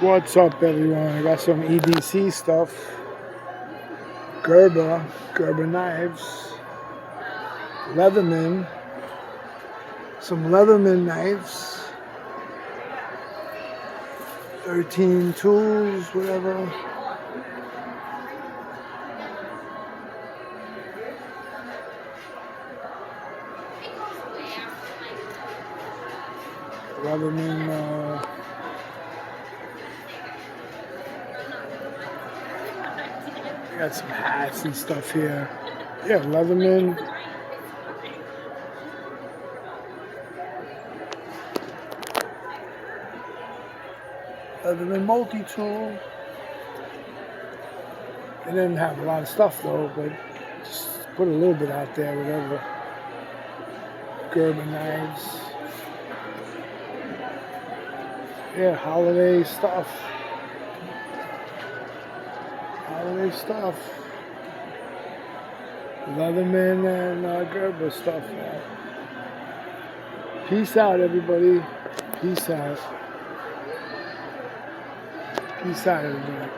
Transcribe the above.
What's up, everyone? I got some EDC stuff. Gerber knives. Leatherman. Some Leatherman knives. 13 tools, whatever. Leatherman. I got some hats and stuff here. Yeah, Leatherman. Leatherman multi-tool. They didn't have a lot of stuff though, but just put a little bit out there, whatever. Gerber knives. Yeah, holiday stuff. Holiday stuff. Leatherman and Gerber stuff. Peace out, everybody. Peace out. Peace out, everybody.